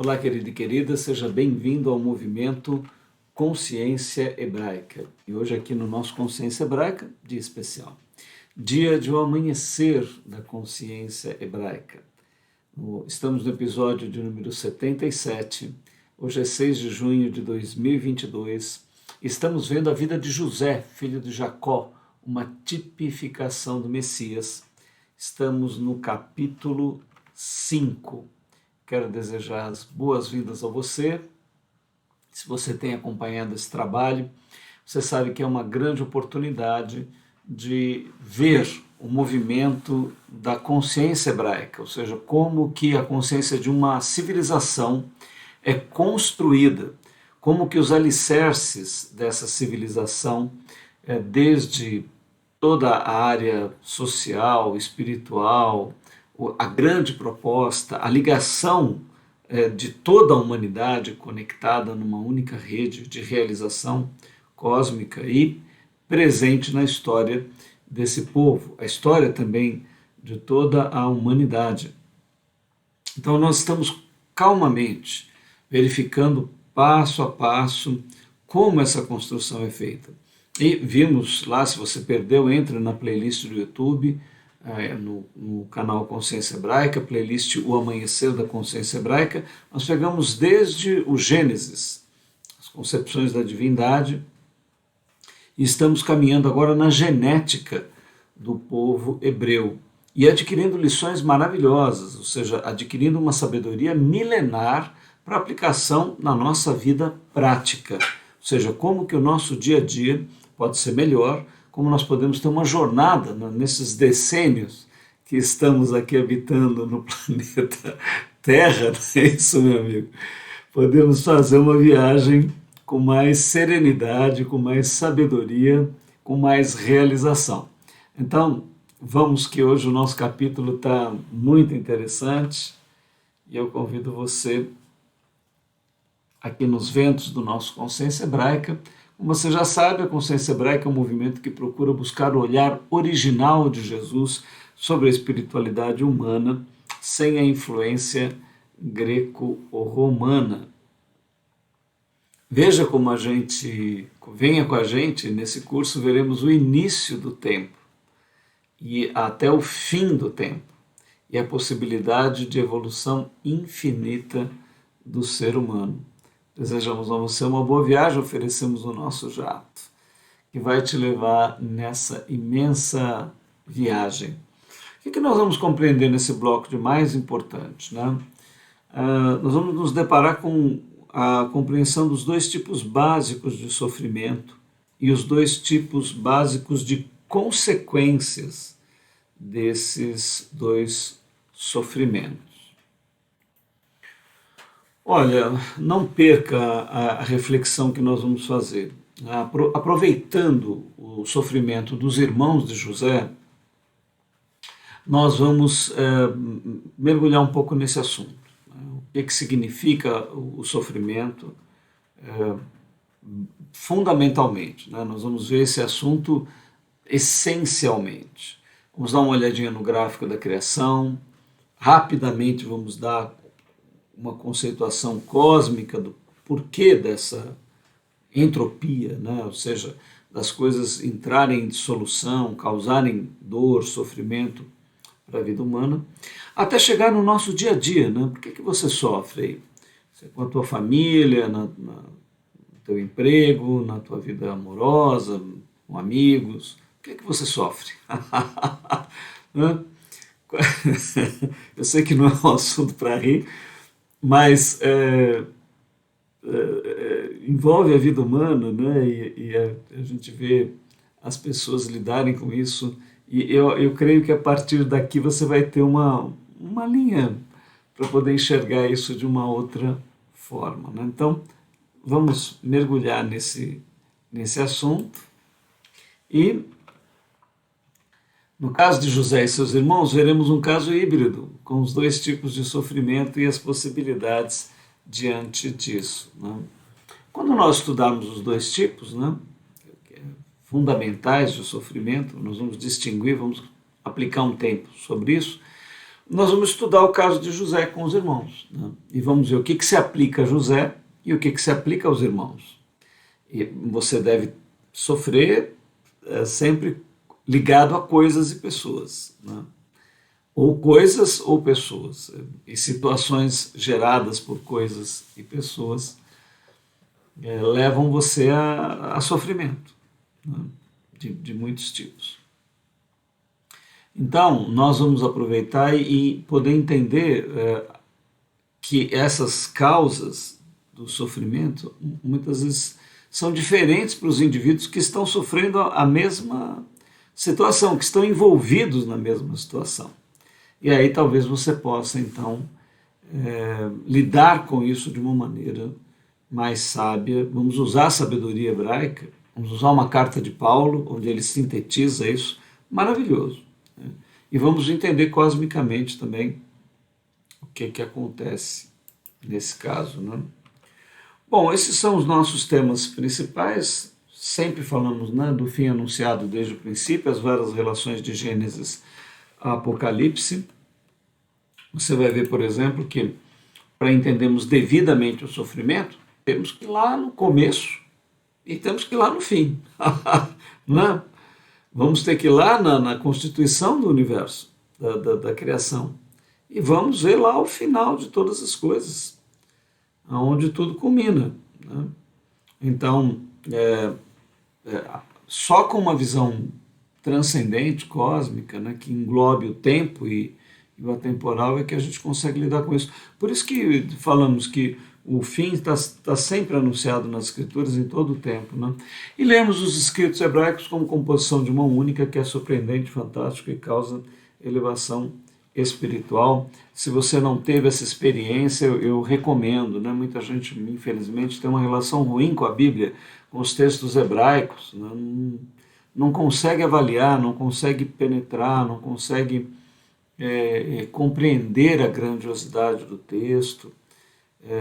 Olá, querido e querida, seja bem-vindo ao movimento Consciência Hebraica. E hoje aqui no nosso Consciência Hebraica, dia especial, dia de o amanhecer da consciência hebraica. Estamos no episódio de número 77, hoje é 6 de junho de 2022, estamos vendo a vida de José, filho de Jacó, uma tipificação do Messias. Estamos no capítulo 5. Quero desejar as boas-vindas a você. Se você tem acompanhado esse trabalho, você sabe que é uma grande oportunidade de ver o movimento da consciência hebraica, ou seja, como que a consciência de uma civilização é construída, como que os alicerces dessa civilização, desde toda a área social, espiritual, a grande proposta, a ligação de toda a humanidade conectada numa única rede de realização cósmica e presente na história desse povo, a história também de toda a humanidade. Então nós estamos calmamente verificando passo a passo como essa construção é feita. E vimos lá, se você perdeu, entre na playlist do YouTube, no canal Consciência Hebraica, playlist O Amanhecer da Consciência Hebraica. Nós pegamos desde o Gênesis, as concepções da divindade, e estamos caminhando agora na genética do povo hebreu e adquirindo lições maravilhosas, ou seja, adquirindo uma sabedoria milenar para aplicação na nossa vida prática, ou seja, como que o nosso dia a dia pode ser melhor, como nós podemos ter uma jornada nesses decênios que estamos aqui habitando no planeta Terra, não é isso, meu amigo? Podemos fazer uma viagem com mais serenidade, com mais sabedoria, com mais realização. Então, vamos que hoje o nosso capítulo está muito interessante e eu convido você aqui nos ventos do nosso Consciência Hebraica. Como você já sabe, a Consciência Hebraica é um movimento que procura buscar o olhar original de Jesus sobre a espiritualidade humana, sem a influência greco-romana. Veja como venha com a gente, nesse curso veremos o início do tempo e até o fim do tempo, e a possibilidade de evolução infinita do ser humano. Desejamos a você uma boa viagem, oferecemos o nosso jato, que vai te levar nessa imensa viagem. O que nós vamos compreender nesse bloco de mais importante, né? Nós vamos nos deparar com a compreensão dos dois tipos básicos de sofrimento e os dois tipos básicos de consequências desses dois sofrimentos. Olha, não perca a reflexão que nós vamos fazer. Aproveitando o sofrimento dos irmãos de José, nós vamos mergulhar um pouco nesse assunto. O que significa o sofrimento fundamentalmente, né? Nós vamos ver esse assunto essencialmente. Vamos dar uma olhadinha no gráfico da criação, rapidamente vamos dar uma conceituação cósmica do porquê dessa entropia, né? Ou seja, das coisas entrarem em dissolução, causarem dor, sofrimento para a vida humana, até chegar no nosso dia a dia, né? Por que você sofre aí? Com a tua família, no teu emprego, na tua vida amorosa, com amigos, por que você sofre? Eu sei que não é um assunto para rir, mas envolve a vida humana, né? E a gente vê as pessoas lidarem com isso, e eu creio que a partir daqui você vai ter uma linha para poder enxergar isso de uma outra forma, né? Então, vamos mergulhar nesse assunto e, no caso de José e seus irmãos, veremos um caso híbrido, com os dois tipos de sofrimento e as possibilidades diante disso, né? Quando nós estudarmos os dois tipos, né, fundamentais de sofrimento, nós vamos distinguir, vamos aplicar um tempo sobre isso. nós vamos estudar o caso de José com os irmãos, né? E vamos ver o que se aplica a José e o que se aplica aos irmãos. E você deve sofrer sempre ligado a coisas e pessoas, né? Ou coisas ou pessoas, e situações geradas por coisas e pessoas levam você a sofrimento, né? de muitos tipos. Então, nós vamos aproveitar e poder entender que essas causas do sofrimento muitas vezes são diferentes para os indivíduos que estão sofrendo a mesma situação, que estão envolvidos na mesma situação. E aí talvez você possa, então, lidar com isso de uma maneira mais sábia. Vamos usar a sabedoria hebraica, vamos usar uma carta de Paulo, onde ele sintetiza isso, maravilhoso. Né? E vamos entender cosmicamente também o que acontece nesse caso. Né? Bom, esses são os nossos temas principais. Sempre falamos, né, do fim anunciado desde o princípio, as várias relações de Gênesis a Apocalipse. Você vai ver, por exemplo, que para entendermos devidamente o sofrimento, temos que ir lá no começo e temos que ir lá no fim. Né? Vamos ter que ir lá na constituição do universo, da criação. E vamos ver lá o final de todas as coisas, onde tudo culmina. Né? Então, só com uma visão transcendente, cósmica, né, que englobe o tempo e o atemporal, é que a gente consegue lidar com isso. Por isso que falamos que o fim está sempre anunciado nas Escrituras em todo o tempo. Né? E lemos os escritos hebraicos como composição de uma única, que é surpreendente, fantástico e causa elevação espiritual. Se você não teve essa experiência, eu recomendo. Né? Muita gente, infelizmente, tem uma relação ruim com a Bíblia, com os textos hebraicos. Né? Não consegue avaliar, não consegue penetrar, não consegue compreender a grandiosidade do texto.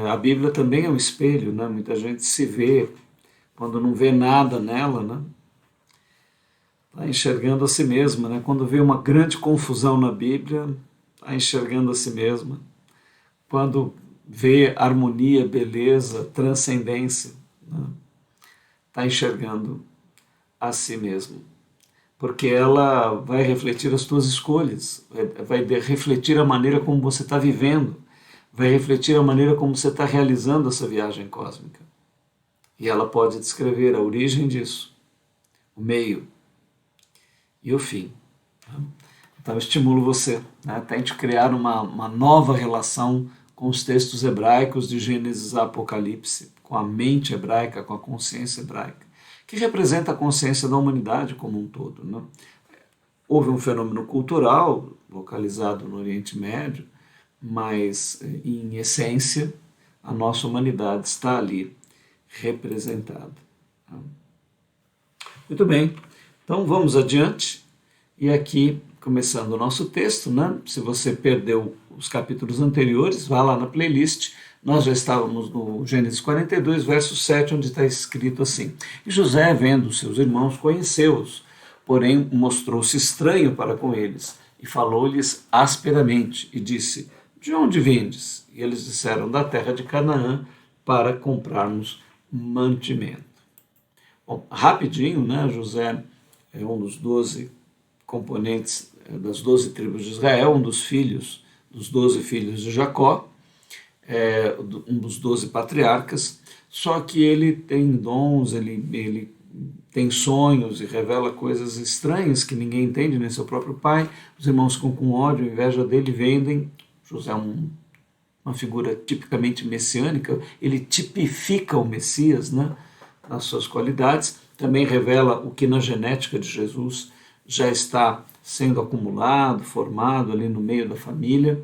A Bíblia também é um espelho, né? Muita gente se vê, quando não vê nada nela, né? Está enxergando a si mesma, né? Quando vê uma grande confusão na Bíblia, está enxergando a si mesma. Quando vê harmonia, beleza, transcendência, né? Está enxergando a si mesmo. Porque ela vai refletir as tuas escolhas, vai refletir a maneira como você está vivendo, vai refletir a maneira como você está realizando essa viagem cósmica. E ela pode descrever a origem disso, o meio e o fim. Então eu estimulo você, né? Tente criar uma nova relação com os textos hebraicos de Gênesis a Apocalipse, com a mente hebraica, com a consciência hebraica, que representa a consciência da humanidade como um todo. Né? Houve um fenômeno cultural localizado no Oriente Médio, mas, em essência, a nossa humanidade está ali representada. Muito bem, então vamos adiante. E aqui, começando o nosso texto, né? Se você perdeu os capítulos anteriores, vá lá na playlist. Nós já estávamos no Gênesis 42, verso 7, onde está escrito assim: E José, vendo seus irmãos, conheceu-os, porém mostrou-se estranho para com eles, e falou-lhes asperamente, e disse: De onde vindes? E eles disseram: Da terra de Canaã, para comprarmos mantimento. Bom, rapidinho, né? José é um dos 12 componentes das 12 tribos de Israel, um dos 12 filhos de Jacó, um dos 12 patriarcas, só que ele tem dons, ele tem sonhos e revela coisas estranhas que ninguém entende, nem seu próprio pai. Os irmãos ficam com ódio, inveja dele, vendem. José é uma figura tipicamente messiânica, ele tipifica o Messias, né, nas suas qualidades, também revela o que na genética de Jesus já está sendo acumulado, formado ali no meio da família.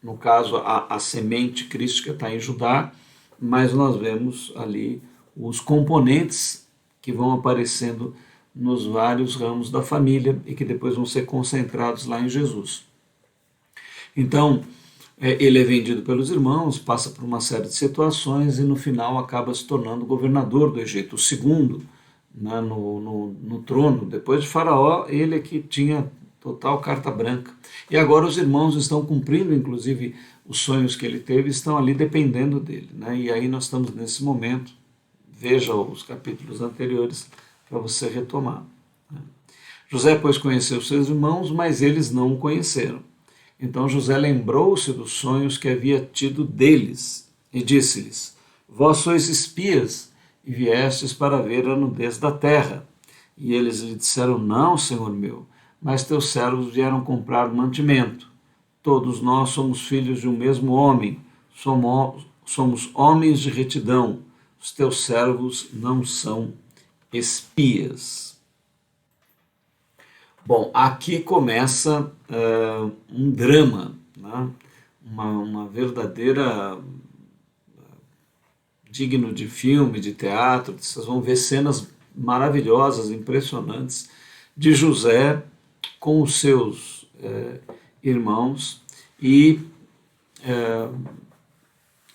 No caso, a semente crística está em Judá, mas nós vemos ali os componentes que vão aparecendo nos vários ramos da família e que depois vão ser concentrados lá em Jesus. Então, ele é vendido pelos irmãos, passa por uma série de situações e no final acaba se tornando governador do Egito, o segundo, né, no trono. Depois de Faraó, ele é que tinha total carta branca. E agora os irmãos estão cumprindo, inclusive, os sonhos que ele teve, estão ali dependendo dele, né? E aí nós estamos nesse momento, veja os capítulos anteriores para você retomar. José, pois, conheceu seus irmãos, mas eles não o conheceram. Então José lembrou-se dos sonhos que havia tido deles e disse-lhes: Vós sois espias e viestes para ver a nudez da terra. E eles lhe disseram: Não, senhor meu, mas teus servos vieram comprar mantimento. Todos nós somos filhos de um mesmo homem, somos homens de retidão. Os teus servos não são espias. Bom, aqui começa um drama, né? uma verdadeira digno de filme, de teatro. Vocês vão ver cenas maravilhosas, impressionantes de José com os seus irmãos e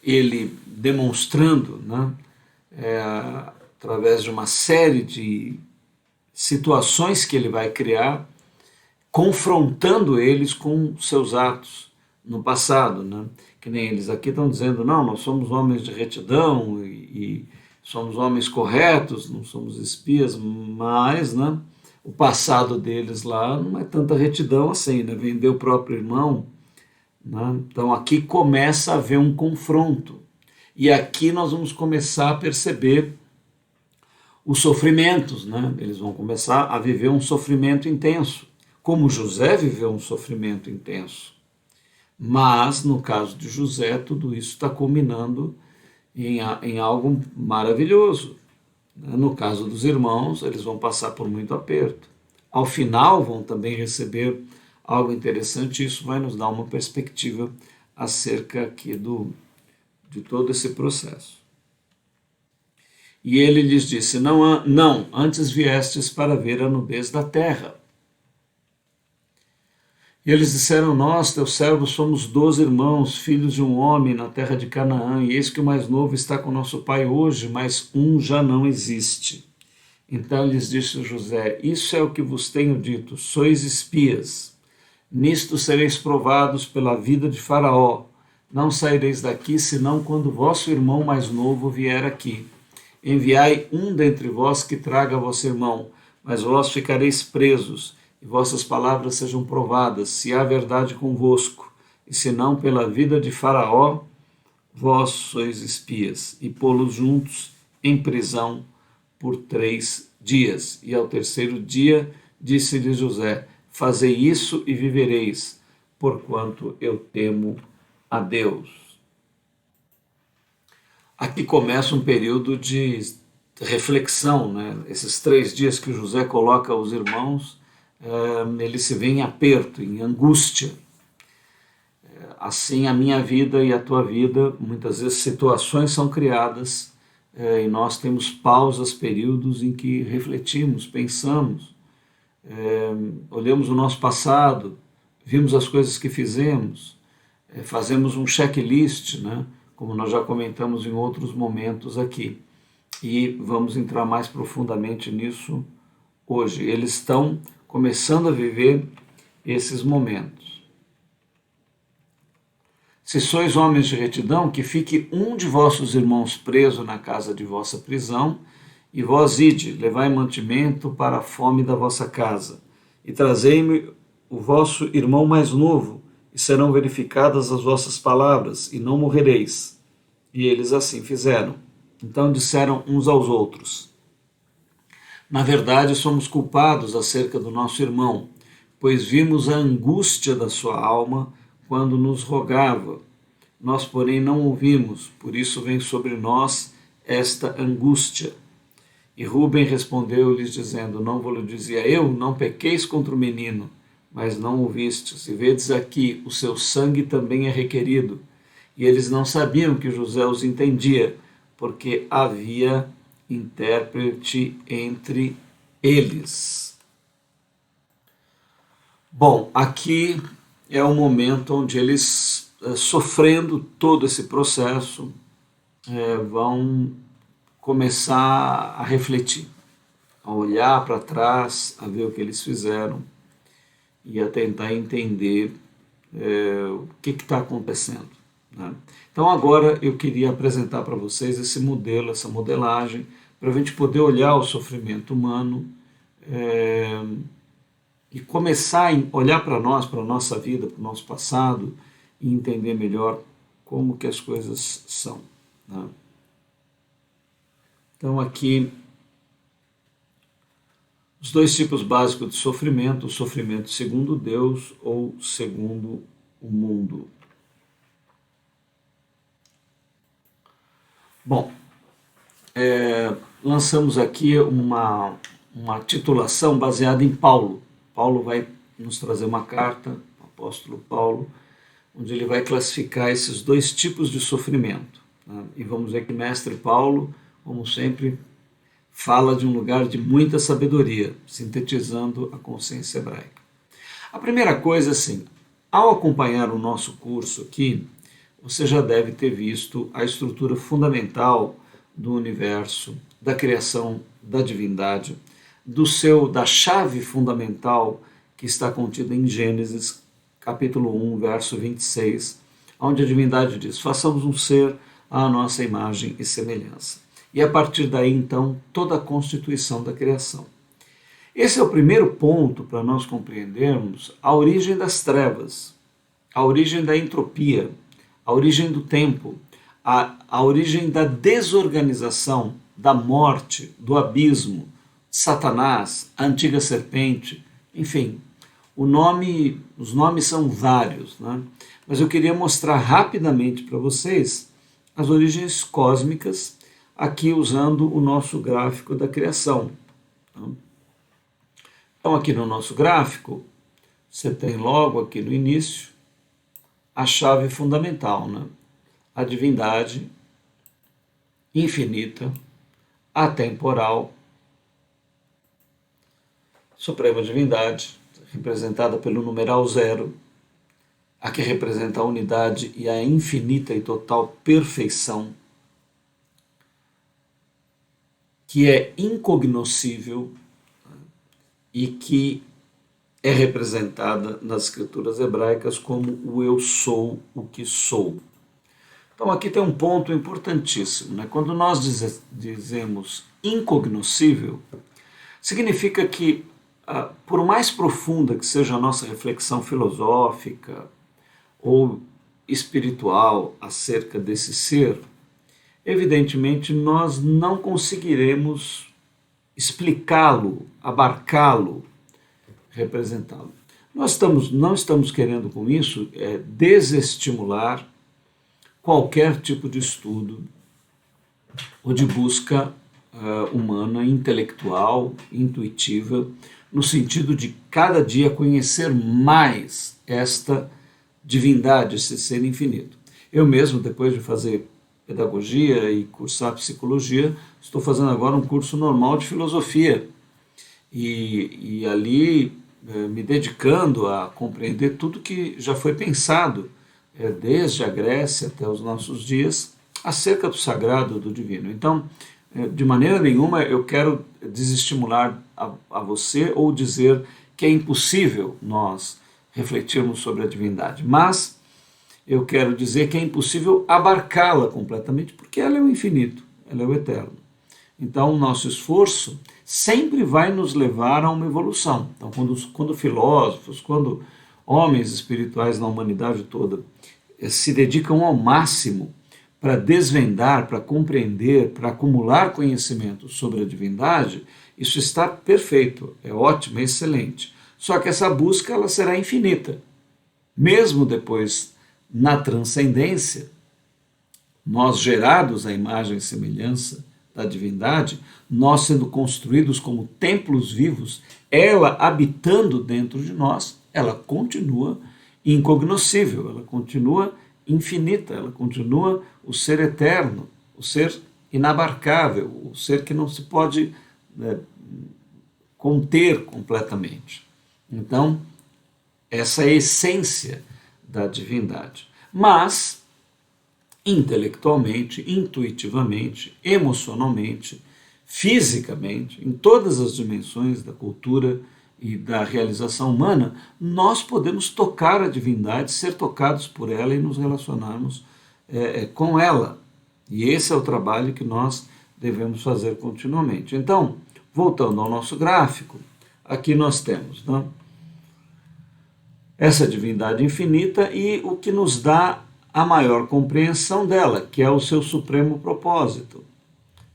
ele demonstrando, né, através de uma série de situações que ele vai criar, confrontando eles com seus atos no passado, né? Que nem eles aqui estão dizendo: não, nós somos homens de retidão e somos homens corretos, não somos espias, mas, né, o passado deles lá não é tanta retidão assim, né? Vender o próprio irmão, né? Então aqui começa a haver um confronto e aqui nós vamos começar a perceber os sofrimentos, né? Eles vão começar a viver um sofrimento intenso, como José viveu um sofrimento intenso. Mas, no caso de José, tudo isso está culminando em algo maravilhoso. No caso dos irmãos, eles vão passar por muito aperto. Ao final, vão também receber algo interessante, e isso vai nos dar uma perspectiva acerca aqui de todo esse processo. E ele lhes disse: não, antes viestes para ver a nudez da terra. E eles disseram: nós, teus servos, somos 12 irmãos, filhos de um homem na terra de Canaã, e eis que o mais novo está com nosso pai hoje, mas um já não existe. Então lhes disse José: isso é o que vos tenho dito, sois espias. Nisto sereis provados pela vida de Faraó. Não saireis daqui, senão quando vosso irmão mais novo vier aqui. Enviai um dentre vós que traga vosso irmão, mas vós ficareis presos, e vossas palavras sejam provadas, se há verdade convosco, e se não pela vida de Faraó, vós sois espias, e pô-los juntos em prisão por 3 dias. E ao terceiro dia disse-lhe José: fazei isso e vivereis, porquanto eu temo a Deus. Aqui começa um período de reflexão, né? Esses 3 dias que José coloca os irmãos, ele se vê em aperto, em angústia. Assim a minha vida e a tua vida, muitas vezes situações são criadas e nós temos pausas, períodos em que refletimos, pensamos, olhamos o nosso passado, vimos as coisas que fizemos, fazemos um checklist, né? Como nós já comentamos em outros momentos aqui. E vamos entrar mais profundamente nisso hoje. Eles estão começando a viver esses momentos. Se sois homens de retidão, que fique um de vossos irmãos preso na casa de vossa prisão, e vós ide, levai mantimento para a fome da vossa casa, e trazei-me o vosso irmão mais novo, e serão verificadas as vossas palavras, e não morrereis. E eles assim fizeram. Então disseram uns aos outros: na verdade, somos culpados acerca do nosso irmão, pois vimos a angústia da sua alma quando nos rogava. Nós, porém, não ouvimos, por isso vem sobre nós esta angústia. E Rúben respondeu-lhes, dizendo: não vos dizia eu, não pequeis contra o menino, mas não ouvistes, e vedes aqui, o seu sangue também é requerido. E eles não sabiam que José os entendia, porque havia intérprete entre eles. Bom, aqui é o momento onde eles, sofrendo todo esse processo, vão começar a refletir, a olhar para trás, a ver o que eles fizeram. e a tentar entender o que está acontecendo, né? Então agora eu queria apresentar para vocês esse modelo, essa modelagem, para a gente poder olhar o sofrimento humano e começar a olhar para nós, para a nossa vida, para o nosso passado e entender melhor como que as coisas são, né? Então aqui os dois tipos básicos de sofrimento: o sofrimento segundo Deus ou segundo o mundo. Bom, lançamos aqui uma titulação baseada em Paulo. Paulo vai nos trazer uma carta, o apóstolo Paulo, onde ele vai classificar esses dois tipos de sofrimento, né? E vamos ver que mestre Paulo, como sempre, fala de um lugar de muita sabedoria, sintetizando a consciência hebraica. A primeira coisa, assim, ao acompanhar o nosso curso aqui, você já deve ter visto a estrutura fundamental do universo, da criação, da divindade, da chave fundamental que está contida em Gênesis, capítulo 1, verso 26, onde a divindade diz: façamos um ser à nossa imagem e semelhança. E a partir daí, então, toda a constituição da criação. Esse é o primeiro ponto para nós compreendermos a origem das trevas, a origem da entropia, a origem do tempo, a origem da desorganização, da morte, do abismo, Satanás, a antiga serpente, enfim, os nomes são vários, né? Mas eu queria mostrar rapidamente para vocês as origens cósmicas, aqui usando o nosso gráfico da criação. Então aqui no nosso gráfico, você tem logo aqui no início a chave fundamental, né? A divindade infinita, atemporal, suprema divindade, representada pelo numeral 0, a que representa a unidade e a infinita e total perfeição, que é incognoscível e que é representada nas escrituras hebraicas como o eu sou o que sou. Então aqui tem um ponto importantíssimo, né? Quando nós dizemos incognoscível, significa que, por mais profunda que seja a nossa reflexão filosófica ou espiritual acerca desse ser, evidentemente nós não conseguiremos explicá-lo, abarcá-lo, representá-lo. Nós não estamos querendo com isso desestimular qualquer tipo de estudo ou de busca humana, intelectual, intuitiva, no sentido de cada dia conhecer mais esta divindade, esse ser infinito. Eu mesmo, depois de fazer pedagogia e cursar psicologia, estou fazendo agora um curso normal de filosofia e ali me dedicando a compreender tudo que já foi pensado desde a Grécia até os nossos dias acerca do sagrado, do divino. Então, de maneira nenhuma eu quero desestimular a você ou dizer que é impossível nós refletirmos sobre a divindade, mas eu quero dizer que é impossível abarcá-la completamente, porque ela é o infinito, ela é o eterno. Então, o nosso esforço sempre vai nos levar a uma evolução. Então, quando filósofos, quando homens espirituais na humanidade toda se dedicam ao máximo para desvendar, para compreender, para acumular conhecimento sobre a divindade, isso está perfeito, é ótimo, é excelente. Só que essa busca ela será infinita. Mesmo depois, na transcendência, nós gerados à imagem e semelhança da divindade, nós sendo construídos como templos vivos, ela habitando dentro de nós, ela continua incognoscível, ela continua infinita, ela continua o ser eterno, o ser inabarcável, o ser que não se pode conter completamente. Então, essa é a essência da divindade. Mas, intelectualmente, intuitivamente, emocionalmente, fisicamente, em todas as dimensões da cultura e da realização humana, nós podemos tocar a divindade, ser tocados por ela e nos relacionarmos com ela. E esse é o trabalho que nós devemos fazer continuamente. Então, voltando ao nosso gráfico, aqui nós temos, né, essa divindade infinita e o que nos dá a maior compreensão dela, que é o seu supremo propósito.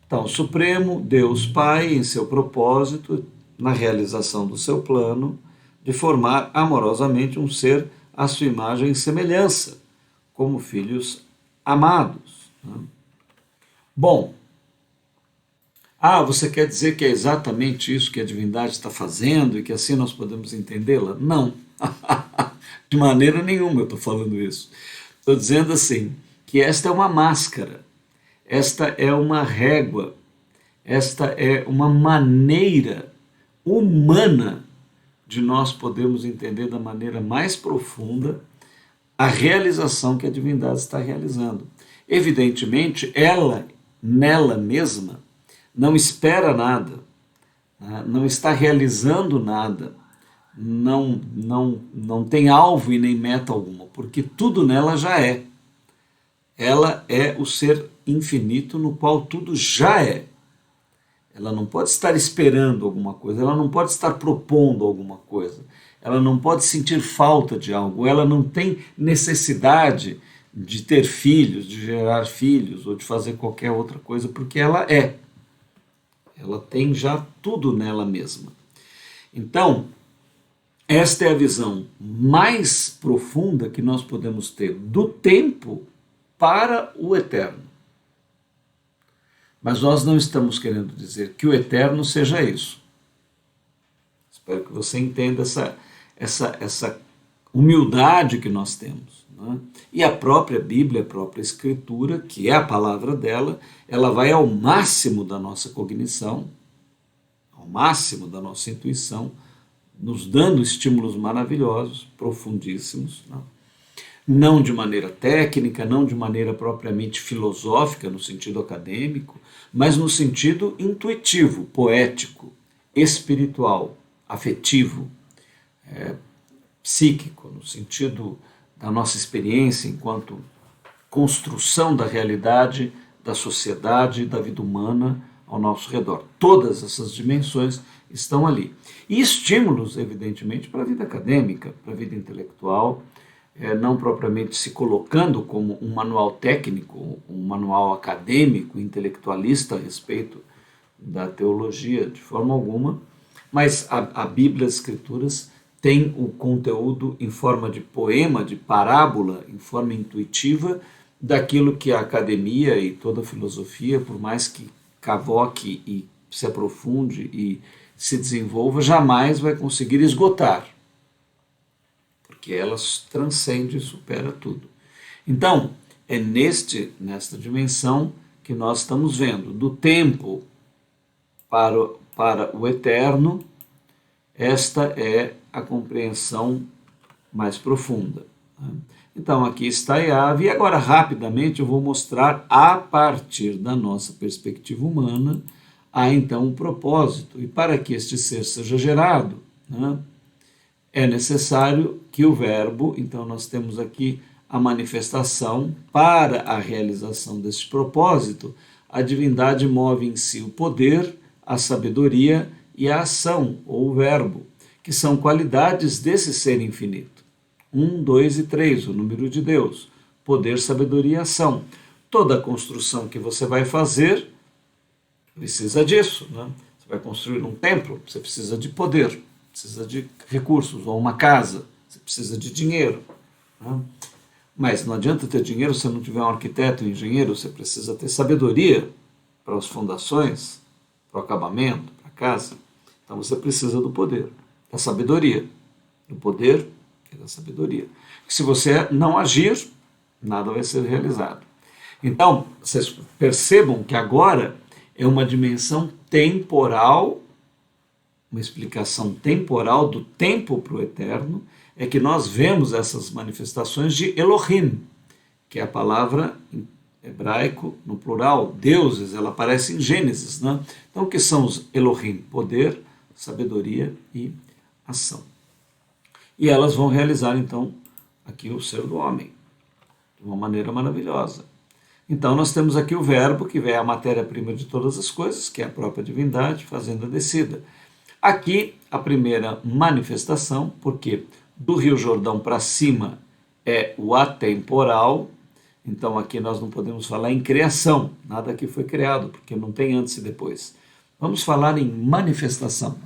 Então, o Supremo Deus Pai, em seu propósito, na realização do seu plano, de formar amorosamente um ser à sua imagem e semelhança, como filhos amados. Bom, você quer dizer que é exatamente isso que a divindade está fazendo e que assim nós podemos entendê-la? Não, de maneira nenhuma eu estou falando isso. Estou dizendo assim, que esta é uma máscara, esta é uma régua, esta é uma maneira humana de nós podermos entender da maneira mais profunda a realização que a divindade está realizando. Evidentemente, ela, nela mesma, não espera nada, não está realizando nada, não tem alvo e nem meta alguma, porque tudo nela já é. Ela é o ser infinito no qual tudo já é. Ela não pode estar esperando alguma coisa, ela não pode estar propondo alguma coisa, ela não pode sentir falta de algo, ela não tem necessidade de ter filhos, de gerar filhos ou de fazer qualquer outra coisa, porque ela é. Ela tem já tudo nela mesma. Então, esta é a visão mais profunda que nós podemos ter do tempo para o eterno. Mas nós não estamos querendo dizer que o eterno seja isso. Espero que você entenda essa humildade que nós temos. Né? E a própria Bíblia, a própria Escritura, que é a palavra dela, ela vai ao máximo da nossa cognição, ao máximo da nossa intuição, nos dando estímulos maravilhosos, profundíssimos, né? Não de maneira técnica, não de maneira propriamente filosófica, no sentido acadêmico, mas no sentido intuitivo, poético, espiritual, afetivo, psíquico, no sentido da nossa experiência enquanto construção da realidade, da sociedade, da vida humana ao nosso redor. Todas essas dimensões estão ali. E estímulos, evidentemente, para a vida acadêmica, para a vida intelectual, não propriamente se colocando como um manual técnico, um manual acadêmico, intelectualista a respeito da teologia de forma alguma, mas a Bíblia, as Escrituras, tem o conteúdo em forma de poema, de parábola, em forma intuitiva, daquilo que a academia e toda a filosofia, por mais que cavoque e se aprofunde e se desenvolva, jamais vai conseguir esgotar, porque ela transcende e supera tudo. Então, é nesta dimensão que nós estamos vendo, do tempo para o eterno, esta é a compreensão mais profunda. Então, aqui está Yahvé, e agora, rapidamente, eu vou mostrar, a partir da nossa perspectiva humana, há então um propósito, e para que este ser seja gerado, né, é necessário que o verbo, então nós temos aqui a manifestação para a realização deste propósito, a divindade move em si o poder, a sabedoria e a ação, ou o verbo, que são qualidades desse ser infinito. 1, 2 e 3, o número de Deus, poder, sabedoria e ação. Toda a construção que você vai fazer precisa disso, né? Você vai construir um templo, você precisa de poder, precisa de recursos, ou uma casa, você precisa de dinheiro. Né? Mas não adianta ter dinheiro se não tiver um arquiteto, um engenheiro, você precisa ter sabedoria para as fundações, para o acabamento, para a casa. Então você precisa do poder, da sabedoria, do poder e da sabedoria. Se você não agir, nada vai ser realizado. Então, vocês percebam que agora é uma dimensão temporal, uma explicação temporal do tempo para o eterno, é que nós vemos essas manifestações de Elohim, que é a palavra em hebraico, no plural, deuses, ela aparece em Gênesis, né? Então, o que são os Elohim? Poder, sabedoria e ação. E elas vão realizar, então, aqui o ser do homem, de uma maneira maravilhosa. Então, nós temos aqui o verbo, que é a matéria-prima de todas as coisas, que é a própria divindade, fazendo a descida. Aqui, a primeira manifestação, porque do Rio Jordão para cima é o atemporal, então aqui nós não podemos falar em criação, nada aqui foi criado, porque não tem antes e depois. Vamos falar em manifestação.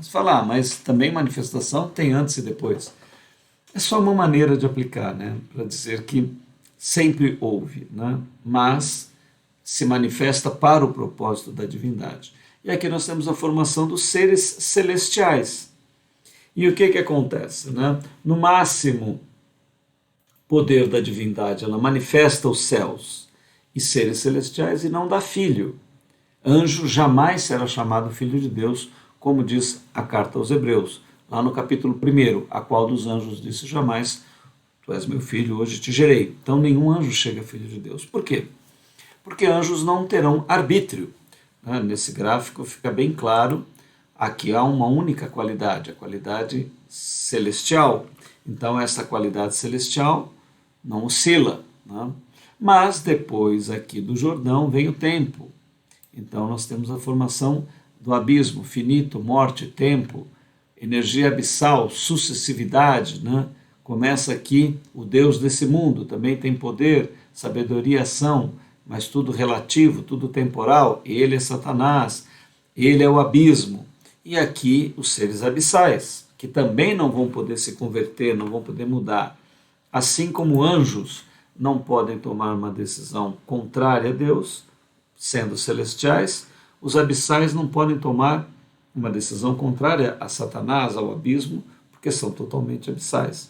Mas também manifestação tem antes e depois. É só uma maneira de aplicar, né? Para dizer que sempre houve, né? Mas se manifesta para o propósito da divindade. E aqui nós temos a formação dos seres celestiais. E o que acontece, né? No máximo poder da divindade, ela manifesta os céus e seres celestiais e não dá filho. Anjo jamais será chamado filho de Deus, como diz a carta aos Hebreus, lá no capítulo 1, a qual dos anjos disse jamais, tu és meu filho, hoje te gerei. Então nenhum anjo chega filho de Deus. Por quê? Porque anjos não terão arbítrio. Nesse gráfico fica bem claro, aqui há uma única qualidade, a qualidade celestial. Então essa qualidade celestial não oscila, né? Mas depois aqui do Jordão vem o tempo. Então nós temos a formação do abismo, finito, morte, tempo, energia abissal, sucessividade, né? Começa aqui o Deus desse mundo, também tem poder, sabedoria, ação, mas tudo relativo, tudo temporal. Ele é Satanás, ele é o abismo. E aqui os seres abissais, que também não vão poder se converter, não vão poder mudar. Assim como anjos não podem tomar uma decisão contrária a Deus, sendo celestiais, os abissais não podem tomar uma decisão contrária a Satanás, ao abismo, porque são totalmente abissais.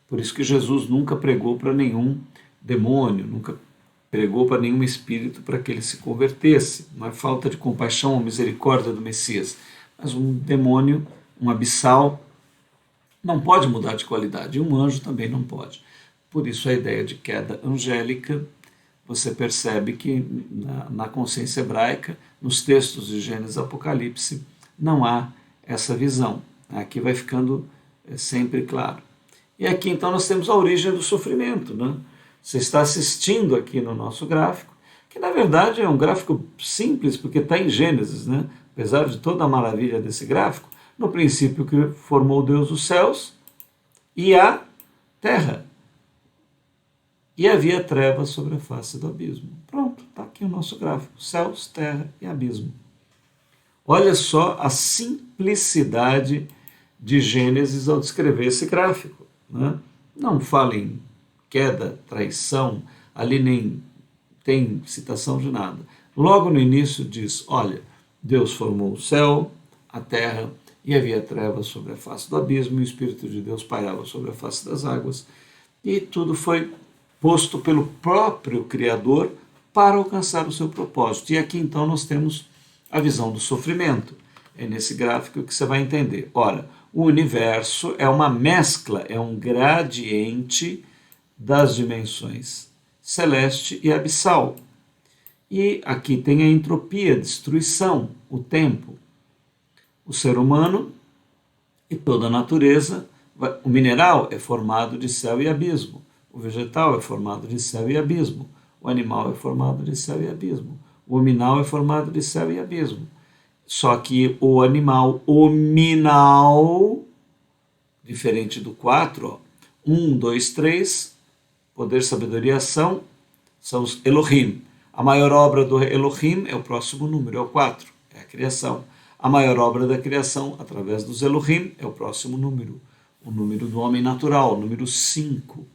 Por isso que Jesus nunca pregou para nenhum demônio, nunca pregou para nenhum espírito para que ele se convertesse. Não é falta de compaixão ou misericórdia do Messias, mas um demônio, um abissal, não pode mudar de qualidade, e um anjo também não pode. Por isso a ideia de queda angélica, você percebe que na consciência hebraica, nos textos de Gênesis e Apocalipse, não há essa visão. Aqui vai ficando sempre claro. E aqui então nós temos a origem do sofrimento, né? Você está assistindo aqui no nosso gráfico, que na verdade é um gráfico simples, porque está em Gênesis, né? Apesar de toda a maravilha desse gráfico, no princípio que formou Deus os céus e a terra. E havia trevas sobre a face do abismo. Pronto, está aqui o nosso gráfico. Céus, terra e abismo. Olha só a simplicidade de Gênesis ao descrever esse gráfico, né? Não fala em queda, traição, ali nem tem citação de nada. Logo no início diz, olha, Deus formou o céu, a terra, e havia trevas sobre a face do abismo, e o Espírito de Deus pairava sobre a face das águas, e tudo foi posto pelo próprio Criador para alcançar o seu propósito. E aqui então nós temos a visão do sofrimento. É nesse gráfico que você vai entender. Ora, o universo é uma mescla, é um gradiente das dimensões celeste e abissal. E aqui tem a entropia, a destruição, o tempo. O ser humano e toda a natureza, o mineral é formado de céu e abismo, o vegetal é formado de céu e abismo, o animal é formado de céu e abismo, o hominal é formado de céu e abismo. Só que o animal hominal, diferente do 4, 1, 2, 3, poder, sabedoria, ação, são os Elohim. A maior obra do Elohim é o próximo número, é o 4, é a criação. A maior obra da criação, através dos Elohim, é o próximo número, o número do homem natural, o número 5.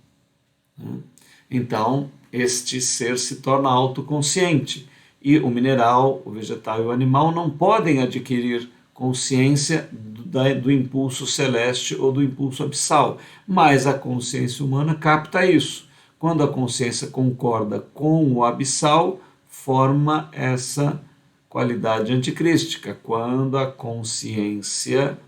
Então, este ser se torna autoconsciente. E o mineral, o vegetal e o animal não podem adquirir consciência do impulso celeste ou do impulso abissal, mas a consciência humana capta isso. Quando a consciência concorda com o abissal, forma essa qualidade anticrística. Quando a consciência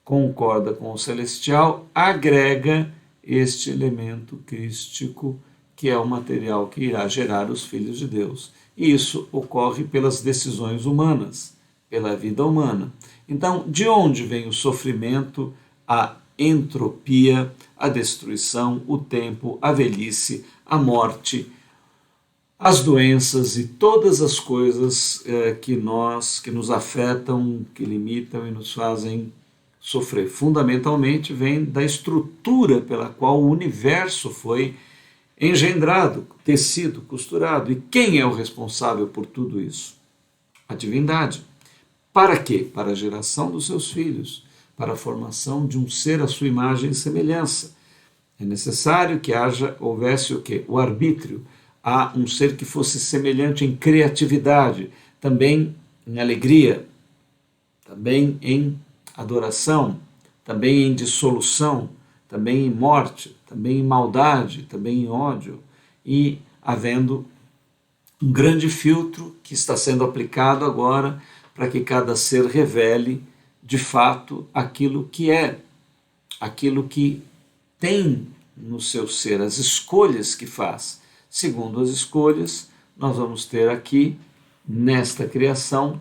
concorda com o celestial, agrega este elemento crístico, que é o material que irá gerar os filhos de Deus. E isso ocorre pelas decisões humanas, pela vida humana. Então, de onde vem o sofrimento a entropia, a destruição, o tempo, a velhice, a morte, as doenças e todas as coisas que nos afetam, que limitam e nos fazem sofrer. Fundamentalmente vem da estrutura pela qual o universo foi engendrado, tecido, costurado. E quem é o responsável por tudo isso? A divindade. Para quê? Para a geração dos seus filhos, para a formação de um ser à sua imagem e semelhança. É necessário que houvesse o quê? O arbítrio. Há um ser que fosse semelhante em criatividade, também em alegria, também em adoração, também em dissolução, também em morte, também em maldade, também em ódio, e havendo um grande filtro que está sendo aplicado agora para que cada ser revele de fato aquilo que é, aquilo que tem no seu ser, as escolhas que faz. Segundo as escolhas, nós vamos ter aqui, nesta criação,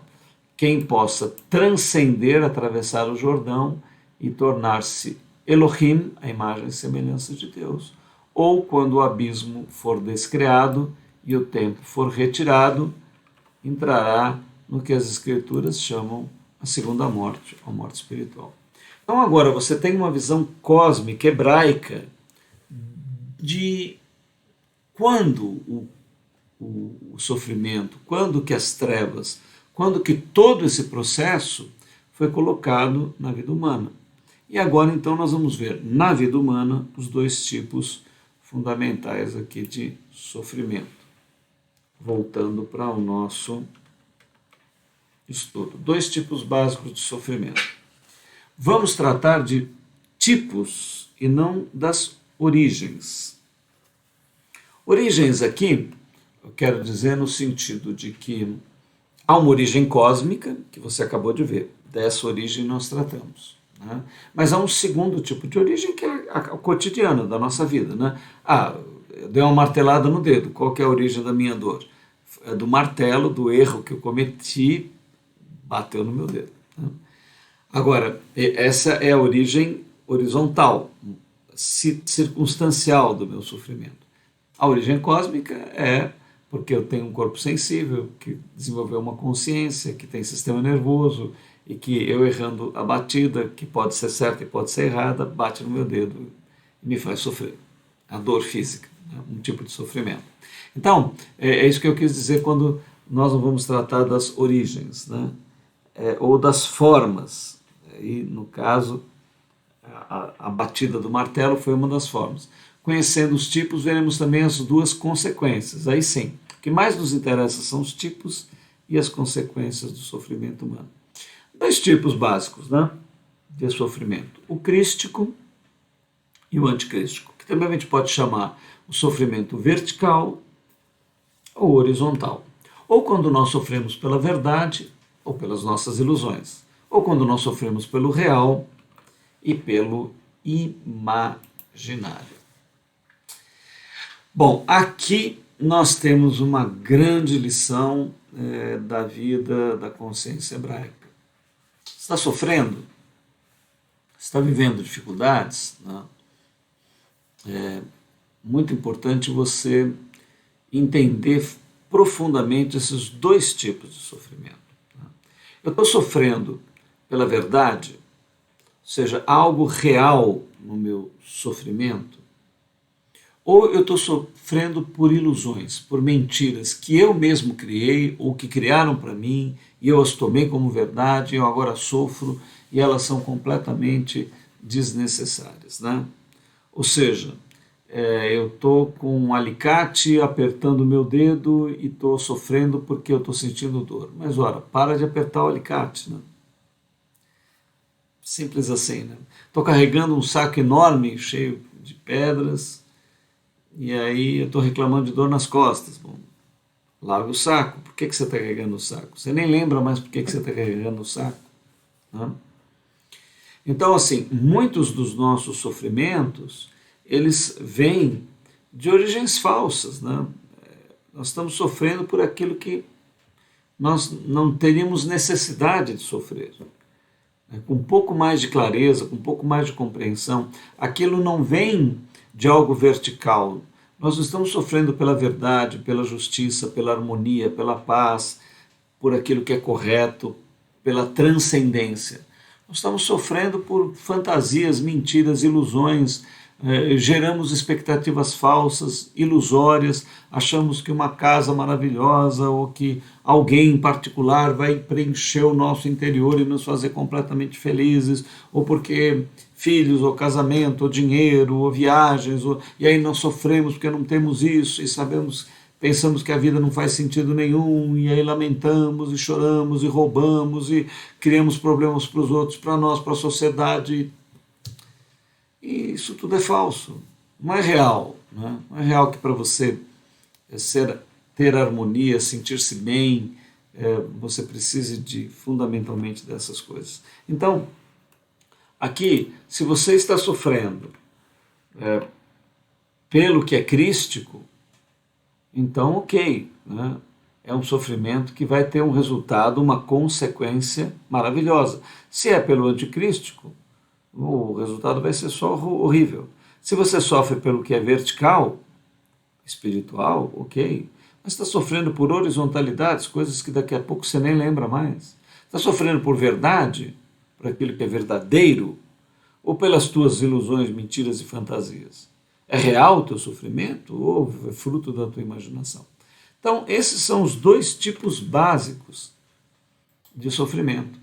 quem possa transcender, atravessar o Jordão e tornar-se Elohim, a imagem e semelhança de Deus. Ou quando o abismo for descriado e o tempo for retirado, entrará no que as Escrituras chamam a segunda morte, a morte espiritual. Então agora você tem uma visão cósmica, hebraica, de quando o sofrimento, quando que as trevas, quando que todo esse processo foi colocado na vida humana. E agora então nós vamos ver na vida humana os dois tipos fundamentais aqui de sofrimento. Voltando para o nosso estudo. Dois tipos básicos de sofrimento. Vamos tratar de tipos e não das origens. Origens aqui, eu quero dizer no sentido de que há uma origem cósmica, que você acabou de ver, dessa origem nós tratamos. Né? Mas há um segundo tipo de origem que é a cotidiana da nossa vida. Né? Eu dei uma martelada no dedo, qual que é a origem da minha dor? É do martelo, do erro que eu cometi, bateu no meu dedo. Né? Agora, essa é a origem horizontal, circunstancial do meu sofrimento. A origem cósmica é porque eu tenho um corpo sensível, que desenvolveu uma consciência, que tem sistema nervoso, e que eu errando a batida, que pode ser certa e pode ser errada, bate no meu dedo e me faz sofrer. A dor física, né? Um tipo de sofrimento. Então, é isso que eu quis dizer quando nós não vamos tratar das origens, né? Ou das formas. E, no caso, a batida do martelo foi uma das formas. Conhecendo os tipos, veremos também as duas consequências. Aí sim, o que mais nos interessa são os tipos e as consequências do sofrimento humano. Dois tipos básicos, né, de sofrimento. O crístico e o anticrístico, que também a gente pode chamar o sofrimento vertical ou horizontal. Ou quando nós sofremos pela verdade ou pelas nossas ilusões. Ou quando nós sofremos pelo real e pelo imaginário. Bom, aqui nós temos uma grande lição da vida da consciência hebraica. Está sofrendo? Está vivendo dificuldades? Né? É muito importante você entender profundamente esses dois tipos de sofrimento. Né? Eu estou sofrendo pela verdade, ou seja, algo real no meu sofrimento, ou eu estou sofrendo por ilusões, por mentiras que eu mesmo criei ou que criaram para mim e eu as tomei como verdade e eu agora sofro e elas são completamente desnecessárias. Né? Ou seja, eu estou com um alicate apertando o meu dedo e estou sofrendo porque eu estou sentindo dor. Mas, ora, para de apertar o alicate. Né? Simples assim. Né? Estou carregando um saco enorme, cheio de pedras, e aí eu estou reclamando de dor nas costas. Bom, larga o saco. Por que você está carregando o saco? Você nem lembra mais por que você está carregando o saco. Né? Então, assim, muitos dos nossos sofrimentos, eles vêm de origens falsas. Né? Nós estamos sofrendo por aquilo que nós não teríamos necessidade de sofrer. com um pouco mais de clareza, com um pouco mais de compreensão, aquilo não vem de algo vertical. Nós não estamos sofrendo pela verdade, pela justiça, pela harmonia, pela paz, por aquilo que é correto, pela transcendência. Nós estamos sofrendo por fantasias, mentiras, ilusões, geramos expectativas falsas, ilusórias, achamos que uma casa maravilhosa ou que alguém em particular vai preencher o nosso interior e nos fazer completamente felizes, ou porque filhos, ou casamento, ou dinheiro, ou viagens, e aí nós sofremos porque não temos isso e pensamos que a vida não faz sentido nenhum, e aí lamentamos e choramos e roubamos e criamos problemas para os outros, para nós, para a sociedade. E isso tudo é falso, não é real. Né? Não é real que para você ter harmonia, sentir-se bem, você precise fundamentalmente dessas coisas. Então, aqui, se você está sofrendo pelo que é crístico, então ok, né? É um sofrimento que vai ter um resultado, uma consequência maravilhosa. Se é pelo anticrístico, o resultado vai ser só horrível. Se você sofre pelo que é vertical, espiritual, ok, mas está sofrendo por horizontalidades, coisas que daqui a pouco você nem lembra mais. Está sofrendo por verdade, por aquilo que é verdadeiro, ou pelas tuas ilusões, mentiras e fantasias? É real o teu sofrimento ou é fruto da tua imaginação? Então, esses são os dois tipos básicos de sofrimento.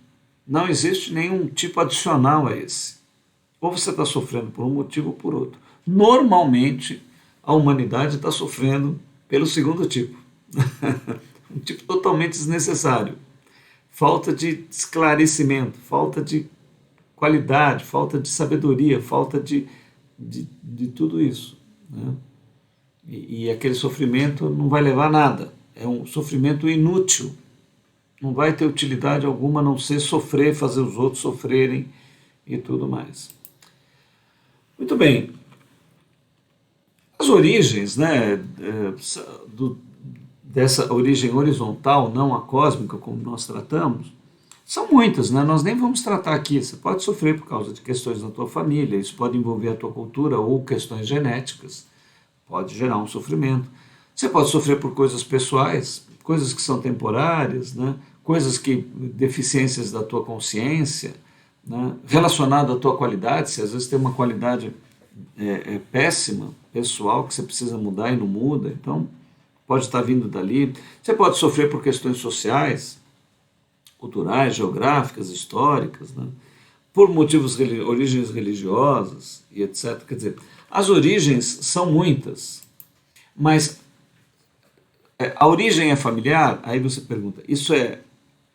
Não existe nenhum tipo adicional a esse. Ou você está sofrendo por um motivo ou por outro. Normalmente, a humanidade está sofrendo pelo segundo tipo. Um tipo totalmente desnecessário. Falta de esclarecimento, falta de qualidade, falta de sabedoria, falta de tudo isso. Né? E aquele sofrimento não vai levar a nada. É um sofrimento inútil. Não vai ter utilidade alguma a não ser sofrer, fazer os outros sofrerem e tudo mais. Muito bem. As origens, né, dessa origem horizontal, não a cósmica, como nós tratamos, são muitas, né? Nós nem vamos tratar aqui. Você pode sofrer por causa de questões na tua família, isso pode envolver a tua cultura ou questões genéticas, pode gerar um sofrimento. Você pode sofrer por coisas pessoais, coisas que são temporárias, né? Deficiências da tua consciência, né? Relacionado à tua qualidade, se às vezes tem uma qualidade péssima, pessoal, que você precisa mudar e não muda, então pode estar vindo dali. Você pode sofrer por questões sociais, culturais, geográficas, históricas, né? Por motivos, origens religiosas e etc. Quer dizer, as origens são muitas, mas a origem é familiar, aí você pergunta, isso é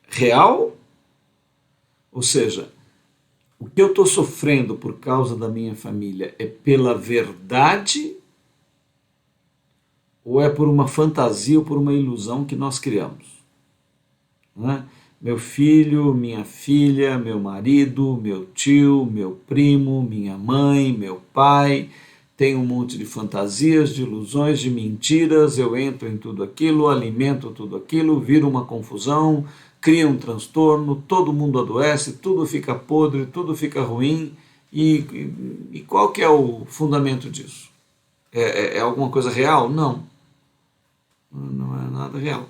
real? Ou seja, o que eu estou sofrendo por causa da minha família é pela verdade ou é por uma fantasia ou por uma ilusão que nós criamos? Né? Meu filho, minha filha, meu marido, meu tio, meu primo, minha mãe, meu pai, tem um monte de fantasias, de ilusões, de mentiras, eu entro em tudo aquilo, alimento tudo aquilo, vira uma confusão, cria um transtorno, todo mundo adoece, tudo fica podre, tudo fica ruim. E qual que é o fundamento disso? É alguma coisa real? Não. Não é nada real.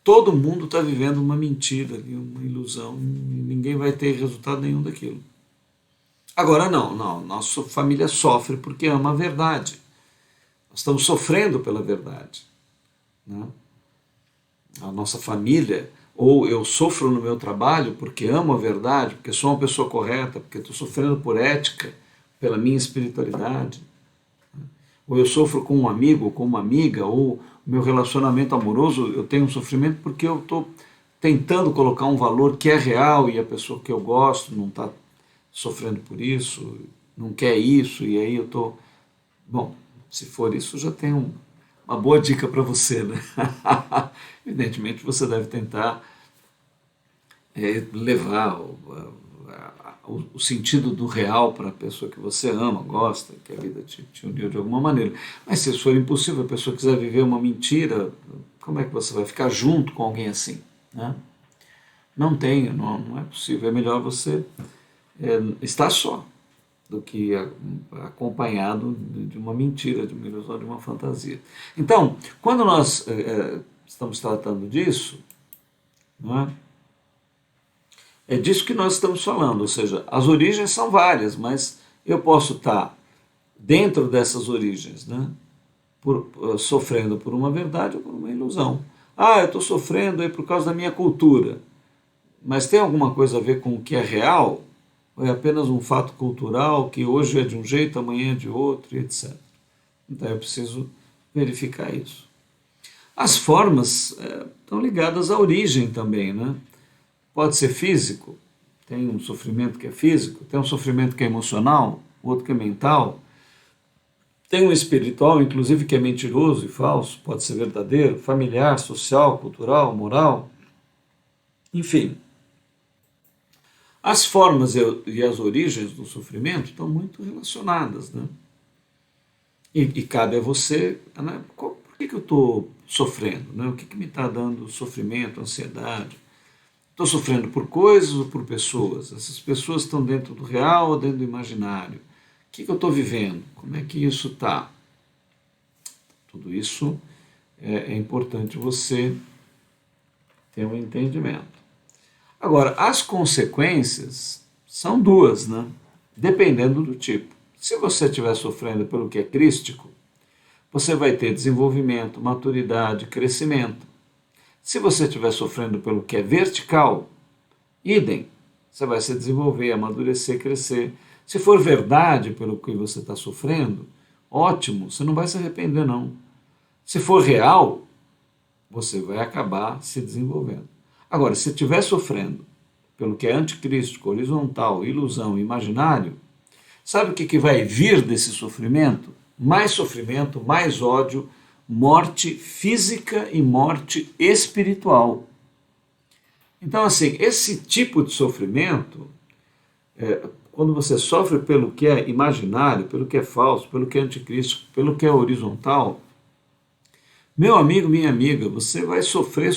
Todo mundo está vivendo uma mentira, uma ilusão, e ninguém vai ter resultado nenhum daquilo. Agora não, nossa família sofre porque ama a verdade. Nós estamos sofrendo pela verdade. Né? A nossa família, ou eu sofro no meu trabalho porque amo a verdade, porque sou uma pessoa correta, porque estou sofrendo por ética, pela minha espiritualidade. Ou eu sofro com um amigo, ou com uma amiga, ou meu relacionamento amoroso, eu tenho um sofrimento porque eu estou tentando colocar um valor que é real e a pessoa que eu gosto não está sofrendo por isso, não quer isso, e aí eu estou... Bom, se for isso, já tem uma boa dica para você, né? Evidentemente, você deve tentar levar o sentido do real para a pessoa que você ama, gosta, que a vida te uniu de alguma maneira. Mas se isso for impossível, a pessoa quiser viver uma mentira, como é que você vai ficar junto com alguém assim? Né? Não tem, não é possível. É melhor você estar só do que acompanhado de uma mentira, de uma ilusão, de uma fantasia. Então, quando nós estamos tratando disso, não é? É disso que nós estamos falando, ou seja, as origens são várias, mas eu posso estar dentro dessas origens, né? Sofrendo por uma verdade ou por uma ilusão. Ah, eu estou sofrendo aí por causa da minha cultura, mas tem alguma coisa a ver com o que é real? Ou é apenas um fato cultural que hoje é de um jeito, amanhã é de outro, e etc. Então eu preciso verificar isso. As formas estão ligadas à origem também, né? Pode ser físico, tem um sofrimento que é físico, tem um sofrimento que é emocional, outro que é mental, tem um espiritual, inclusive, que é mentiroso e falso, pode ser verdadeiro, familiar, social, cultural, moral, enfim. As formas e as origens do sofrimento estão muito relacionadas, né? E cabe a você, né? Por que eu estou sofrendo? Né? O que me está dando sofrimento, ansiedade? Estou sofrendo por coisas ou por pessoas? Essas pessoas estão dentro do real ou dentro do imaginário? O que eu estou vivendo? Como é que isso está? Tudo isso é importante você ter um entendimento. Agora, as consequências são duas, né? Dependendo do tipo. Se você estiver sofrendo pelo que é crístico, você vai ter desenvolvimento, maturidade, crescimento. Se você estiver sofrendo pelo que é vertical, idem, você vai se desenvolver, amadurecer, crescer. Se for verdade pelo que você está sofrendo, ótimo, você não vai se arrepender não. Se for real, você vai acabar se desenvolvendo. Agora, se estiver sofrendo pelo que é anticrístico, horizontal, ilusão, imaginário, sabe o que vai vir desse sofrimento? Mais ódio, morte física e morte espiritual. Então, assim, esse tipo de sofrimento, quando você sofre pelo que é imaginário, pelo que é falso, pelo que é anticristo, pelo que é horizontal, meu amigo, minha amiga, você vai sofrer,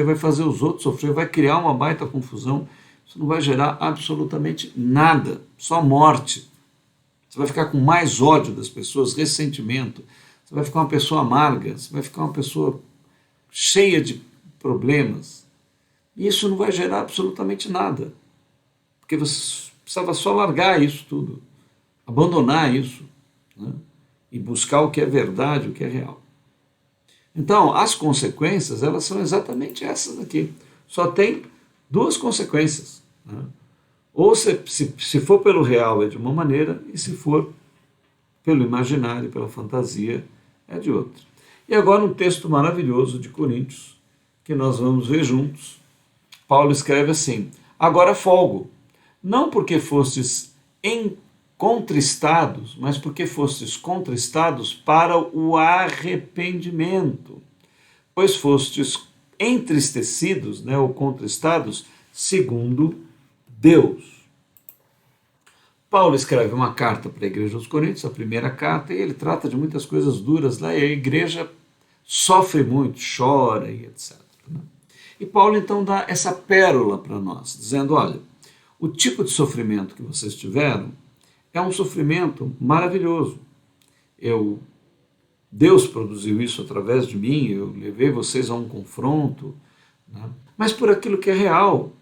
vai fazer os outros sofrer, vai criar uma baita confusão, isso não vai gerar absolutamente nada, só morte. Você vai ficar com mais ódio das pessoas, ressentimento, você vai ficar uma pessoa amarga, você vai ficar uma pessoa cheia de problemas. E isso não vai gerar absolutamente nada, porque você precisava só largar isso tudo, abandonar isso, né? E buscar o que é verdade, o que é real. Então, as consequências, elas são exatamente essas aqui. Só tem duas consequências, né? Ou se for pelo real é de uma maneira, e se for pelo imaginário, pela fantasia, é de outra. E agora um texto maravilhoso de Coríntios, que nós vamos ver juntos. Paulo escreve assim: agora folgo, não porque fostes contristados, mas porque fostes contristados para o arrependimento, pois fostes entristecidos, né, ou contristados, segundo Deus. Paulo escreve uma carta para a igreja dos Coríntios, a primeira carta, e ele trata de muitas coisas duras lá, e a igreja sofre muito, chora e etc. Né? E Paulo então dá essa pérola para nós, dizendo, olha, o tipo de sofrimento que vocês tiveram é um sofrimento maravilhoso. Deus produziu isso através de mim, eu levei vocês a um confronto, né? Mas por aquilo que é real,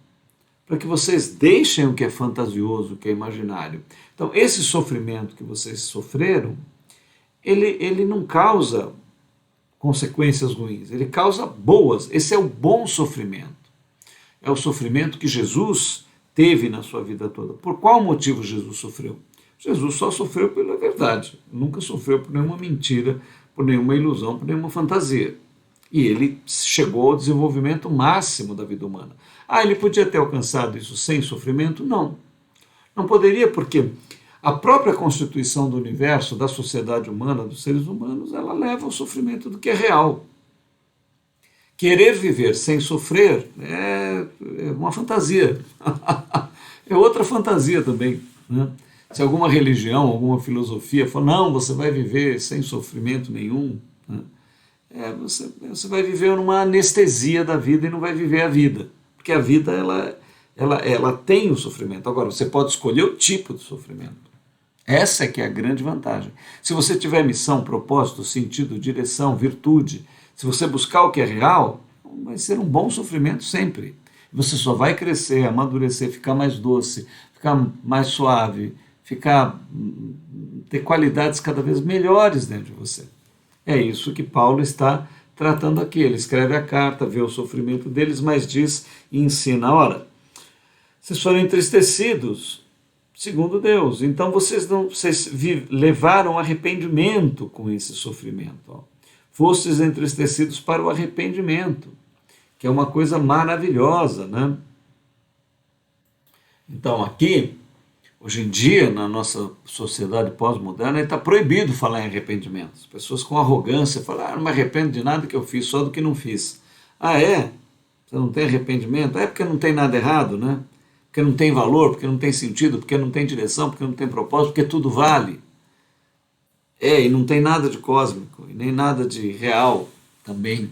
para que vocês deixem o que é fantasioso, o que é imaginário. Então, esse sofrimento que vocês sofreram, ele não causa consequências ruins, ele causa boas. Esse é o bom sofrimento. É o sofrimento que Jesus teve na sua vida toda. Por qual motivo Jesus sofreu? Jesus só sofreu pela verdade, nunca sofreu por nenhuma mentira, por nenhuma ilusão, por nenhuma fantasia. E ele chegou ao desenvolvimento máximo da vida humana. Ah, ele podia ter alcançado isso sem sofrimento? Não. Não poderia, porque a própria constituição do universo, da sociedade humana, dos seres humanos, ela leva ao sofrimento do que é real. Querer viver sem sofrer é uma fantasia. É outra fantasia também, né? Se alguma religião, alguma filosofia fala, não, você vai viver sem sofrimento nenhum, né? Você vai viver numa anestesia da vida e não vai viver a vida, porque a vida ela tem o sofrimento. Agora, você pode escolher o tipo de sofrimento. Essa é que é a grande vantagem. Se você tiver missão, propósito, sentido, direção, virtude, se você buscar o que é real, vai ser um bom sofrimento sempre. Você só vai crescer, amadurecer, ficar mais doce, ficar mais suave, ter qualidades cada vez melhores dentro de você. É isso que Paulo está tratando aqui. Ele escreve a carta, vê o sofrimento deles, mas diz e ensina: ora, vocês foram entristecidos segundo Deus, então vocês levaram arrependimento com esse sofrimento. Ó. Fostes entristecidos para o arrependimento, que é uma coisa maravilhosa, né? Então aqui, hoje em dia, na nossa sociedade pós-moderna, está proibido falar em arrependimento. As pessoas com arrogância falam: não me arrependo de nada que eu fiz, só do que não fiz. Ah, é? Você não tem arrependimento? É porque não tem nada errado, né? Porque não tem valor, porque não tem sentido, porque não tem direção, porque não tem propósito, porque tudo vale. E não tem nada de cósmico, e nem nada de real também,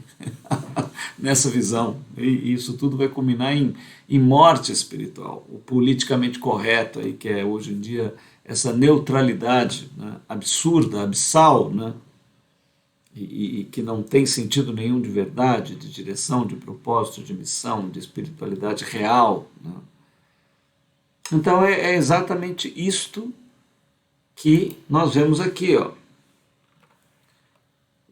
nessa visão. E isso tudo vai culminar em morte espiritual. O politicamente correto, aí, que é hoje em dia essa neutralidade, né, absurda, abissal, né, e que não tem sentido nenhum de verdade, de direção, de propósito, de missão, de espiritualidade real. Né. Então é exatamente isto que nós vemos aqui, ó.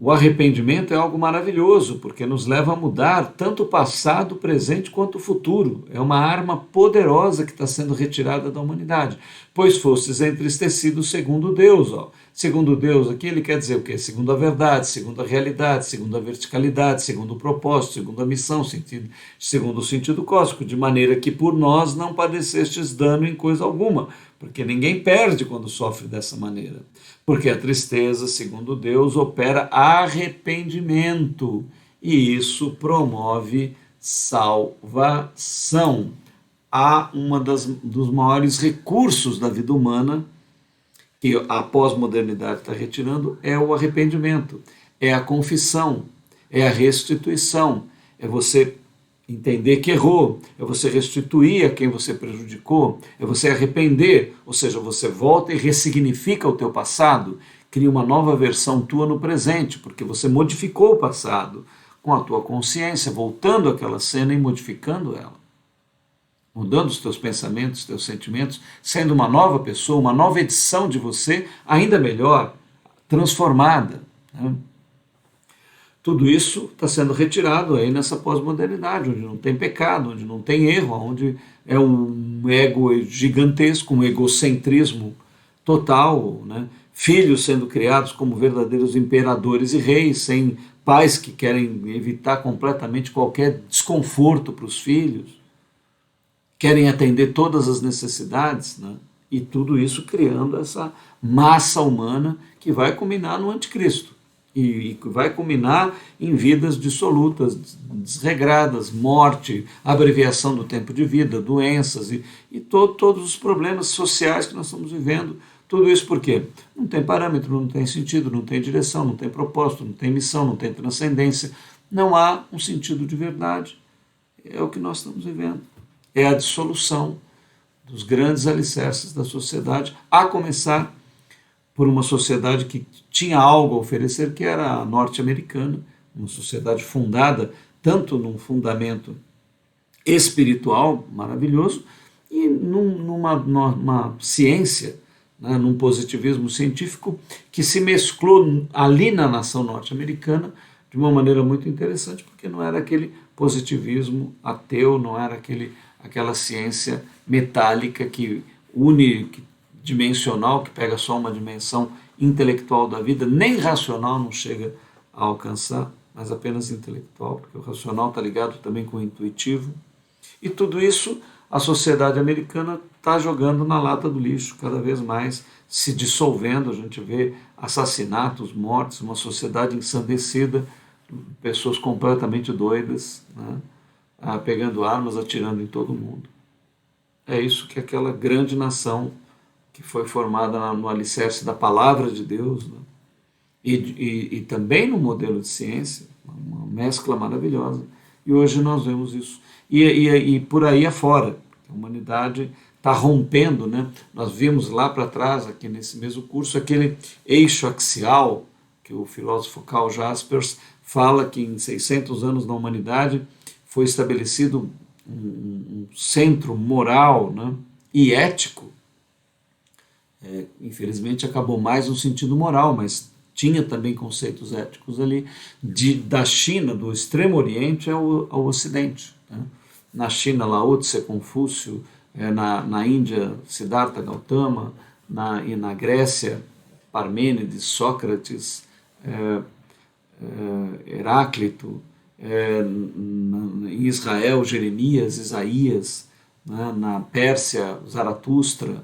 O arrependimento é algo maravilhoso, porque nos leva a mudar tanto o passado, o presente quanto o futuro. É uma arma poderosa que está sendo retirada da humanidade. Pois fostes entristecidos segundo Deus. Ó. Segundo Deus, aqui ele quer dizer o quê? Segundo a verdade, segundo a realidade, segundo a verticalidade, segundo o propósito, segundo a missão, segundo o sentido cósmico, de maneira que por nós não padecestes dano em coisa alguma, porque ninguém perde quando sofre dessa maneira. Porque a tristeza, segundo Deus, opera arrependimento e isso promove salvação. Há dos maiores recursos da vida humana que a pós-modernidade está retirando é o arrependimento, é a confissão, é a restituição, é você entender que errou, é você restituir a quem você prejudicou, é você arrepender, ou seja, você volta e ressignifica o teu passado, cria uma nova versão tua no presente, porque você modificou o passado com a tua consciência, voltando àquela cena e modificando ela, mudando os teus pensamentos, os teus sentimentos, sendo uma nova pessoa, uma nova edição de você, ainda melhor, transformada, né? Tudo isso está sendo retirado aí nessa pós-modernidade, onde não tem pecado, onde não tem erro, onde é um ego gigantesco, um egocentrismo total, né? Filhos sendo criados como verdadeiros imperadores e reis, sem pais que querem evitar completamente qualquer desconforto para os filhos, querem atender todas as necessidades, né? E tudo isso criando essa massa humana que vai culminar no anticristo. E vai culminar em vidas dissolutas, desregradas, morte, abreviação do tempo de vida, doenças e todos os problemas sociais que nós estamos vivendo. Tudo isso por quê? Não tem parâmetro, não tem sentido, não tem direção, não tem propósito, não tem missão, não tem transcendência. Não há um sentido de verdade. É o que nós estamos vivendo. É a dissolução dos grandes alicerces da sociedade, a começar por uma sociedade que tinha algo a oferecer, que era a norte-americana, uma sociedade fundada tanto num fundamento espiritual maravilhoso e numa ciência, né, num positivismo científico que se mesclou ali na nação norte-americana de uma maneira muito interessante, porque não era aquele positivismo ateu, não era aquela ciência metálica que unidimensional, que pega só uma dimensão intelectual da vida, nem racional não chega a alcançar, mas apenas intelectual, porque o racional está ligado também com o intuitivo. E tudo isso a sociedade americana está jogando na lata do lixo, cada vez mais se dissolvendo. A gente vê assassinatos, mortes, uma sociedade ensandecida, pessoas completamente doidas, né, pegando armas, atirando em todo mundo. É isso que aquela grande nação que foi formada no alicerce da palavra de Deus, né, e também no modelo de ciência, uma mescla maravilhosa. E hoje nós vemos isso. E por aí afora, a humanidade está rompendo, né? Nós vimos lá para trás, aqui nesse mesmo curso, aquele eixo axial que o filósofo Karl Jaspers fala que em 600 anos na humanidade foi estabelecido um centro moral, né, e ético. Infelizmente acabou mais no sentido moral, mas tinha também conceitos éticos ali, da China, do Extremo Oriente ao Ocidente. Né? Na China, Lao Tse, Confúcio, na Índia, Siddhartha Gautama, e na Grécia, Parmênides, Sócrates, Heráclito, em Israel, Jeremias, Isaías, né? Na Pérsia, Zaratustra.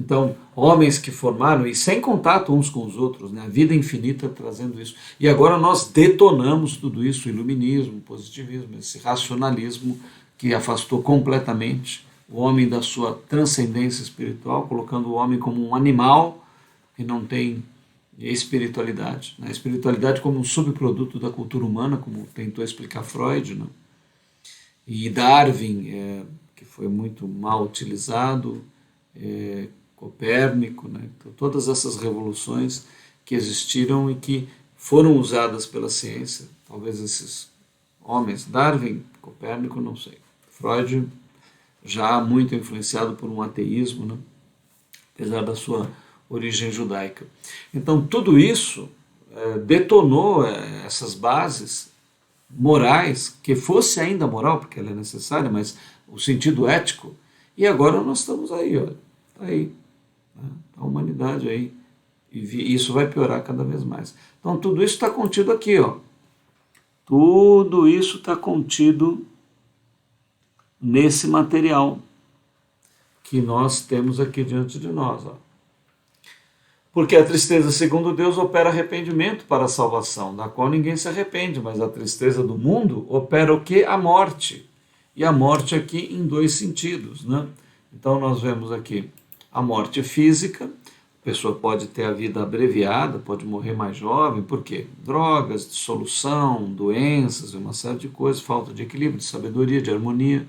Então, homens que formaram, e sem contato uns com os outros, né? A vida infinita trazendo isso. E agora nós detonamos tudo isso, o iluminismo, o positivismo, esse racionalismo que afastou completamente o homem da sua transcendência espiritual, colocando o homem como um animal que não tem espiritualidade. A espiritualidade como um subproduto da cultura humana, como tentou explicar Freud, né? E Darwin, que foi muito mal utilizado, Copérnico, né? Então, todas essas revoluções que existiram e que foram usadas pela ciência, talvez esses homens, Darwin, Copérnico, não sei, Freud já muito influenciado por um ateísmo, né? Apesar da sua origem judaica. Então tudo isso detonou essas bases morais, que fosse ainda moral, porque ela é necessária, mas o sentido ético, e agora nós estamos aí, olha, tá aí, né? A humanidade aí, e isso vai piorar cada vez mais. Então tudo isso está contido aqui, ó. Tudo isso está contido nesse material que nós temos aqui diante de nós, ó. Porque a tristeza, segundo Deus, opera arrependimento para a salvação, da qual ninguém se arrepende, mas a tristeza do mundo opera o quê? A morte. E a morte aqui em dois sentidos, né? Então nós vemos aqui a morte física, a pessoa pode ter a vida abreviada, pode morrer mais jovem, por quê? Drogas, dissolução, doenças, uma série de coisas, falta de equilíbrio, de sabedoria, de harmonia.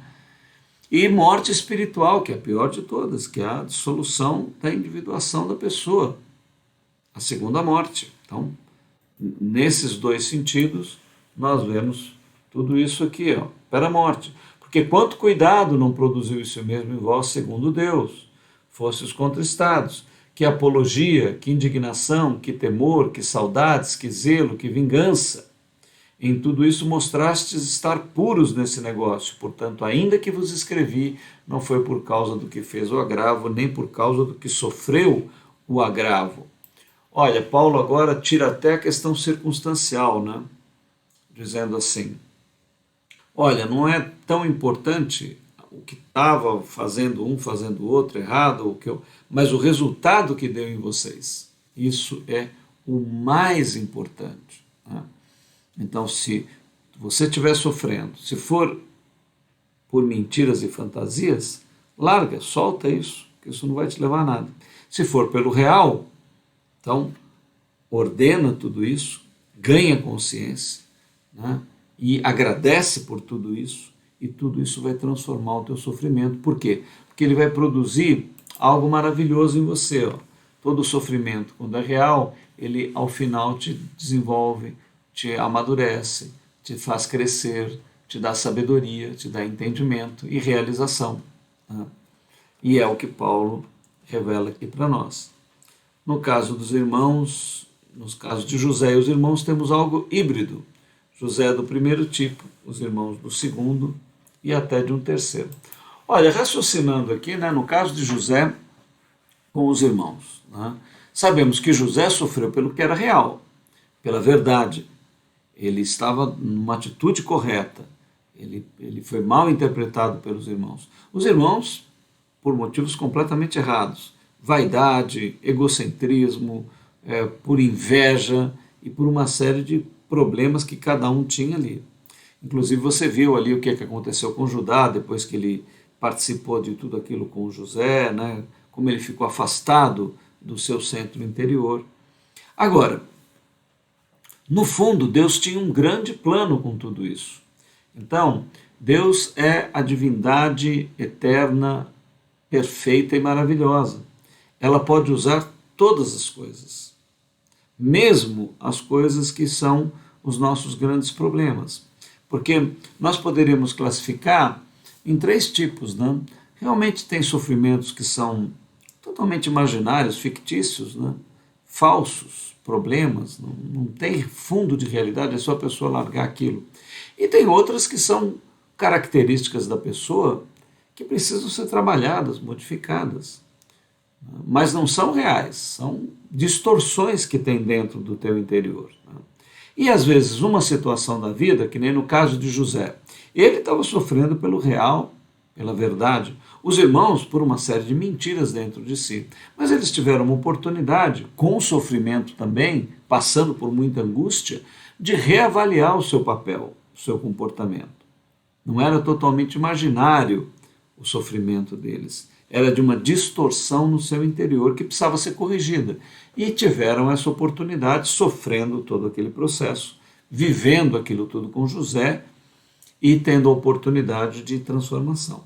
E morte espiritual, que é a pior de todas, que é a dissolução da individuação da pessoa, a segunda morte. Então, nesses dois sentidos, nós vemos tudo isso aqui, ó, para a morte. Porque quanto cuidado não produziu isso mesmo em vós, segundo Deus, fostes contristados, que apologia, que indignação, que temor, que saudades, que zelo, que vingança. Em tudo isso mostrastes estar puros nesse negócio, portanto, ainda que vos escrevi, não foi por causa do que fez o agravo, nem por causa do que sofreu o agravo. Olha, Paulo agora tira até a questão circunstancial, né? Dizendo assim, olha, não é tão importante o que estava fazendo um, fazendo o outro, errado, mas o resultado que deu em vocês. Isso é o mais importante, né? Então, se você estiver sofrendo, se for por mentiras e fantasias, larga, solta isso, que isso não vai te levar a nada. Se for pelo real, então ordena tudo isso, ganha consciência, né? E agradece por tudo isso, e tudo isso vai transformar o teu sofrimento. Por quê? Porque ele vai produzir algo maravilhoso em você, ó. Todo sofrimento, quando é real, ele ao final te desenvolve, te amadurece, te faz crescer, te dá sabedoria, te dá entendimento e realização, né? E é o que Paulo revela aqui para nós. No caso dos irmãos, nos casos de José e os irmãos, temos algo híbrido. José é do primeiro tipo, os irmãos do segundo e até de um terceiro. Olha, raciocinando aqui, né, no caso de José com os irmãos, né, sabemos que José sofreu pelo que era real, pela verdade. Ele estava numa atitude correta, ele foi mal interpretado pelos irmãos. Os irmãos, por motivos completamente errados, vaidade, egocentrismo, por inveja e por uma série de problemas que cada um tinha ali. Inclusive você viu ali o que aconteceu com Judá, depois que ele participou de tudo aquilo com José, né? Como ele ficou afastado do seu centro interior. Agora, no fundo, Deus tinha um grande plano com tudo isso. Então, Deus é a divindade eterna, perfeita e maravilhosa. Ela pode usar todas as coisas, mesmo as coisas que são os nossos grandes problemas. Porque nós poderíamos classificar em 3 tipos, né? Realmente tem sofrimentos que são totalmente imaginários, fictícios, né? Falsos, problemas, não tem fundo de realidade, é só a pessoa largar aquilo. E tem outras que são características da pessoa que precisam ser trabalhadas, modificadas, mas não são reais, são distorções que tem dentro do teu interior. E às vezes uma situação da vida, que nem no caso de José, ele estava sofrendo pelo real, pela verdade, os irmãos por uma série de mentiras dentro de si, mas eles tiveram uma oportunidade, com sofrimento também, passando por muita angústia, de reavaliar o seu papel, o seu comportamento. Não era totalmente imaginário o sofrimento deles, era de uma distorção no seu interior que precisava ser corrigida. E tiveram essa oportunidade, sofrendo todo aquele processo, vivendo aquilo tudo com José e tendo a oportunidade de transformação.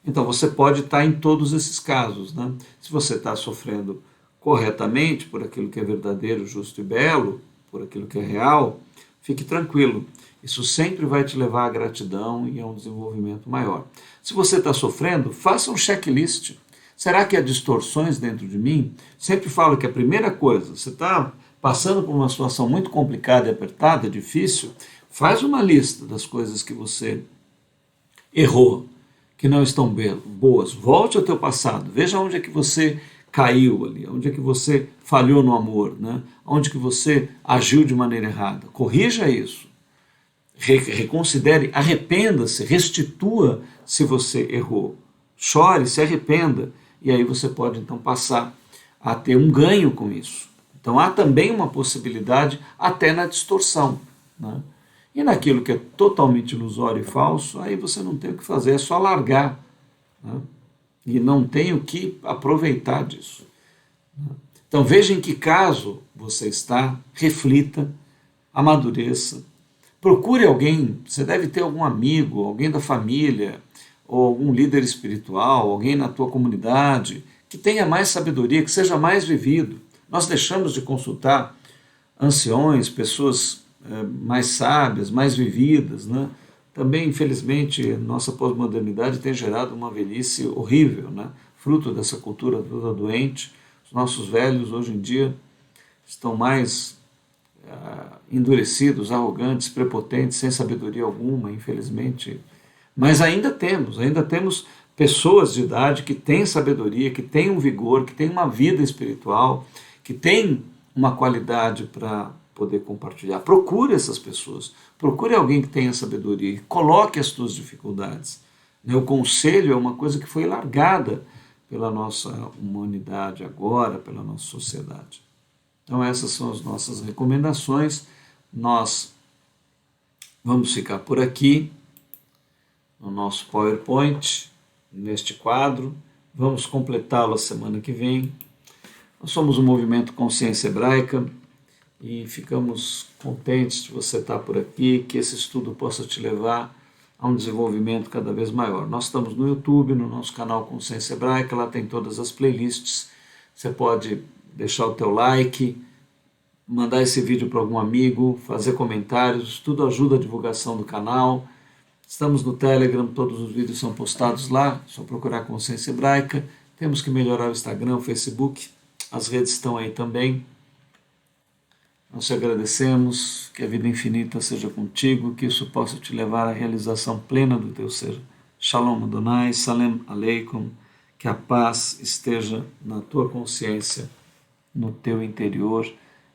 Então você pode estar em todos esses casos, né? Se você está sofrendo corretamente por aquilo que é verdadeiro, justo e belo, por aquilo que é real, fique tranquilo. Isso sempre vai te levar à gratidão e a um desenvolvimento maior. Se você está sofrendo, faça um checklist. Será que há distorções dentro de mim? Sempre falo que a primeira coisa, você está passando por uma situação muito complicada e apertada, difícil, faz uma lista das coisas que você errou, que não estão boas. Volte ao teu passado, veja onde é que você caiu ali, onde é que você falhou no amor, né? Onde que você agiu de maneira errada. Corrija isso. Reconsidere, arrependa-se, restitua se você errou. Chore, se arrependa, e aí você pode então passar a ter um ganho com isso. Então há também uma possibilidade até na distorção, né? E naquilo que é totalmente ilusório e falso, aí você não tem o que fazer, é só largar, né? E não tem o que aproveitar disso. Então veja em que caso você está, reflita, amadureça, procure alguém, você deve ter algum amigo, alguém da família, ou algum líder espiritual, alguém na tua comunidade, que tenha mais sabedoria, que seja mais vivido. Nós deixamos de consultar anciões, pessoas mais sábias, mais vividas, né? Também, infelizmente, nossa pós-modernidade tem gerado uma velhice horrível, né? Fruto dessa cultura toda doente. Os nossos velhos, hoje em dia, estão mais endurecidos, arrogantes, prepotentes, sem sabedoria alguma, infelizmente. Mas ainda temos pessoas de idade que têm sabedoria, que têm um vigor, que têm uma vida espiritual, que têm uma qualidade para poder compartilhar. Procure essas pessoas, procure alguém que tenha sabedoria e coloque as suas dificuldades. O conselho é uma coisa que foi largada pela nossa humanidade agora, pela nossa sociedade. Então essas são as nossas recomendações. Nós vamos ficar por aqui no nosso PowerPoint, neste quadro. Vamos completá-lo a semana que vem. Nós somos o Movimento Consciência Hebraica e ficamos contentes de você estar por aqui, que esse estudo possa te levar a um desenvolvimento cada vez maior. Nós estamos no YouTube, no nosso canal Consciência Hebraica, lá tem todas as playlists. Você pode deixar o teu like, mandar esse vídeo para algum amigo, fazer comentários, tudo ajuda a divulgação do canal. Estamos no Telegram, todos os vídeos são postados lá, só procurar Consciência Hebraica. Temos que melhorar o Instagram, o Facebook, as redes estão aí também. Nós te agradecemos, que a vida infinita seja contigo, que isso possa te levar à realização plena do teu ser. Shalom Adonai, Salem Aleikum, que a paz esteja na tua consciência, no teu interior,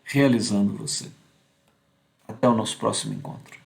realizando você. Até o nosso próximo encontro.